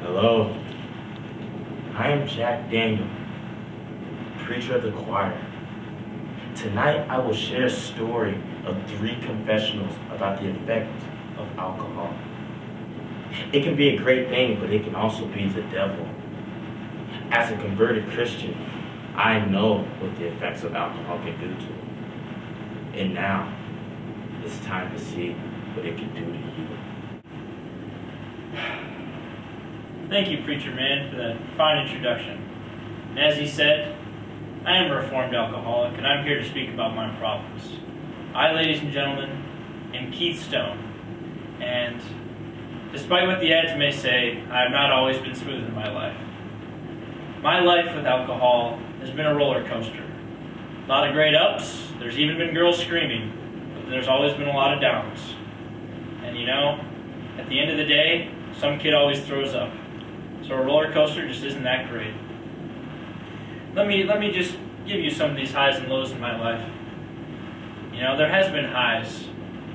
Hello, I am Jack Daniel, preacher of the choir. Tonight I will share a story of 3 confessionals about the effect of alcohol. It can be a great thing, but it can also be the devil. As a converted Christian, I know what the effects of alcohol can do to it. And now, it's time to see what it can do to you. Thank you, preacher man, for that fine introduction. And as he said, I am a reformed alcoholic, and I'm here to speak about my problems. I, ladies and gentlemen, am Keith Stone, and despite what the ads may say, I have not always been smooth in my life. My life with alcohol has been a roller coaster. A lot of great ups, there's even been girls screaming, but there's always been a lot of downs. And you know, at the end of the day, some kid always throws up. So a roller coaster just isn't that great. Let me just give you some of these highs and lows in my life. You know, there has been highs,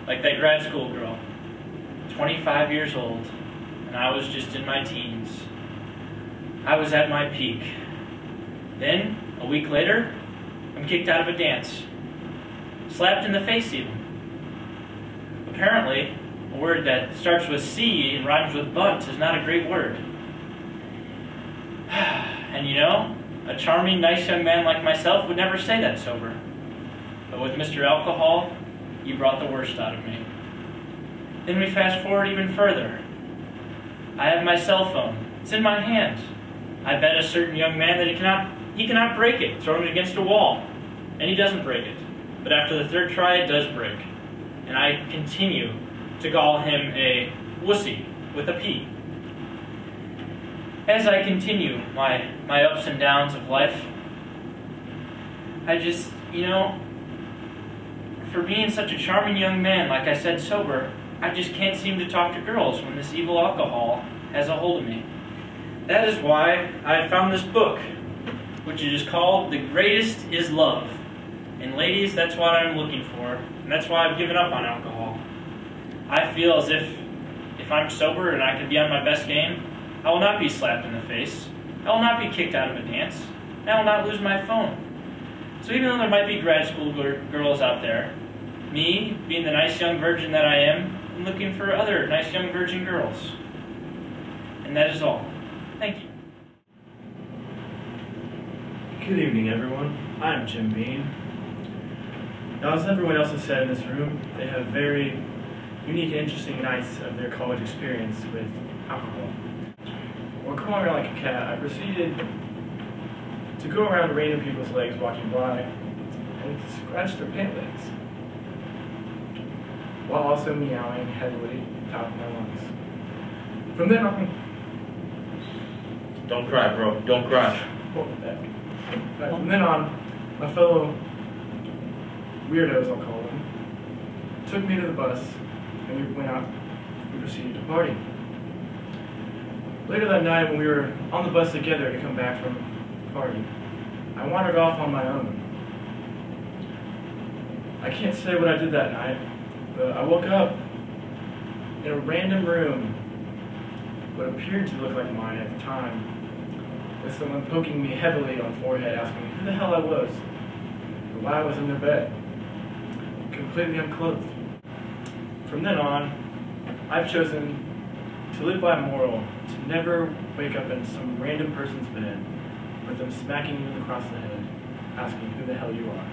like that grad school girl, 25 years old, and I was just in my teens. I was at my peak. Then, a week later, I'm kicked out of a dance. Slapped in the face even. Apparently, a word that starts with C and rhymes with bunt is not a great word. And you know, a charming, nice young man like myself would never say that sober. But with Mr. Alcohol, you brought the worst out of me. Then we fast forward even further. I have my cell phone. It's in my hand. I bet a certain young man that he cannot break it, throw it against a wall. And he doesn't break it. But after the 3rd try, it does break. And I continue to call him a wussy with a P. As I continue my ups and downs of life, I just, you know, for being such a charming young man, like I said, sober, I just can't seem to talk to girls when this evil alcohol has a hold of me. That is why I found this book, which is called The Greatest is Love. And ladies, that's what I'm looking for, and that's why I've given up on alcohol. I feel as if I'm sober and I can be on my best game, I will not be slapped in the face. I will not be kicked out of a dance. And I will not lose my phone. So even though there might be grad school girls out there, me, being the nice young virgin that I am looking for other nice young virgin girls. And that is all. Thank you. Good evening, everyone. I'm Jim Bean. Now, as everyone else has said in this room, they have very unique and interesting nights of their college experience with alcohol. While crawling around like a cat, I proceeded to go around random people's legs walking by and scratch their pant legs, while also meowing heavily at the top of my lungs. From then on... Don't cry, bro. Don't cry. From then on, my fellow weirdos, I'll call them, took me to the bus, and we went out and proceeded to party. Later that night, when we were on the bus together to come back from the party, I wandered off on my own. I can't say what I did that night, but I woke up in a random room, what appeared to look like mine at the time, with someone poking me heavily on the forehead, asking me who the hell I was, and why I was in their bed, completely unclothed. From then on, I've chosen to live by a moral to never wake up in some random person's bed with them smacking you across the head, asking who the hell you are.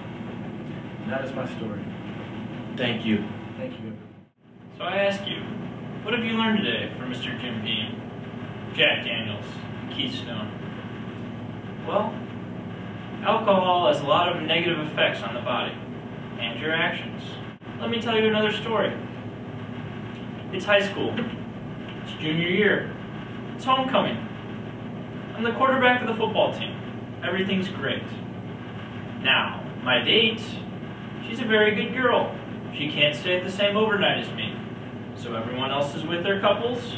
And that is my story. Thank you. Thank you. So I ask you, what have you learned today from Mr. Jim Bean, Jack Daniels, and Keith Stone? Well, alcohol has a lot of negative effects on the body and your actions. Let me tell you another story. It's high school. It's junior year. It's homecoming. I'm the quarterback of the football team. Everything's great. Now, my date, she's a very good girl. She can't stay at the same overnight as me. So everyone else is with their couples.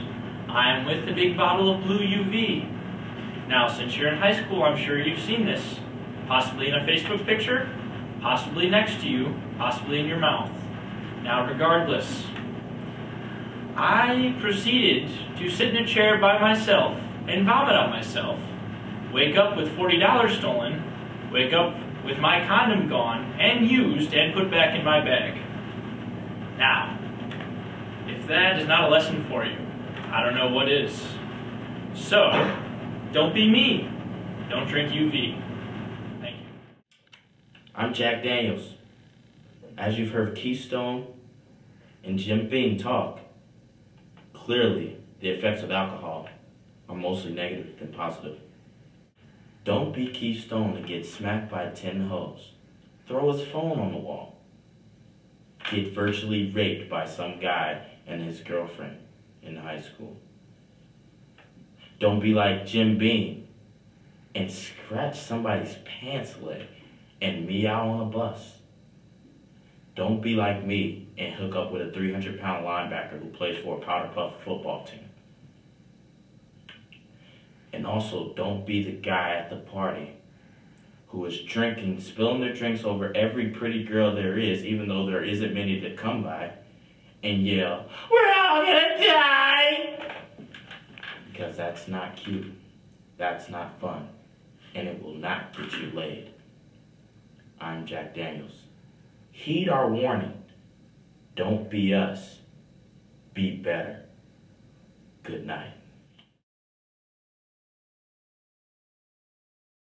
I am with the big bottle of blue UV. Now, since you're in high school, I'm sure you've seen this. Possibly in a Facebook picture, possibly next to you, possibly in your mouth. Now, regardless, I proceeded to sit in a chair by myself and vomit on myself, wake up with $40 stolen, wake up with my condom gone and used and put back in my bag. Now, if that is not a lesson for you, I don't know what is. So, don't be me. Don't drink UV. Thank you. I'm Jack Daniels. As you've heard Keystone and Jim Beam talk, clearly the effects of alcohol are mostly negative than positive. Don't be Keystone and get smacked by 10 hoes. Throw his phone on the wall. Get virtually raped by some guy and his girlfriend in high school. Don't be like Jim Beam and scratch somebody's pants leg and meow on a bus. Don't be like me and hook up with a 300-pound linebacker who plays for a powder puff football team. And also, don't be the guy at the party who is drinking, spilling their drinks over every pretty girl there is, even though there isn't many that come by, and yell, "We're all gonna die!" Because that's not cute, that's not fun, and it will not get you laid. I'm Jack Daniels. Heed our warning. Don't be us. Be better. Good night.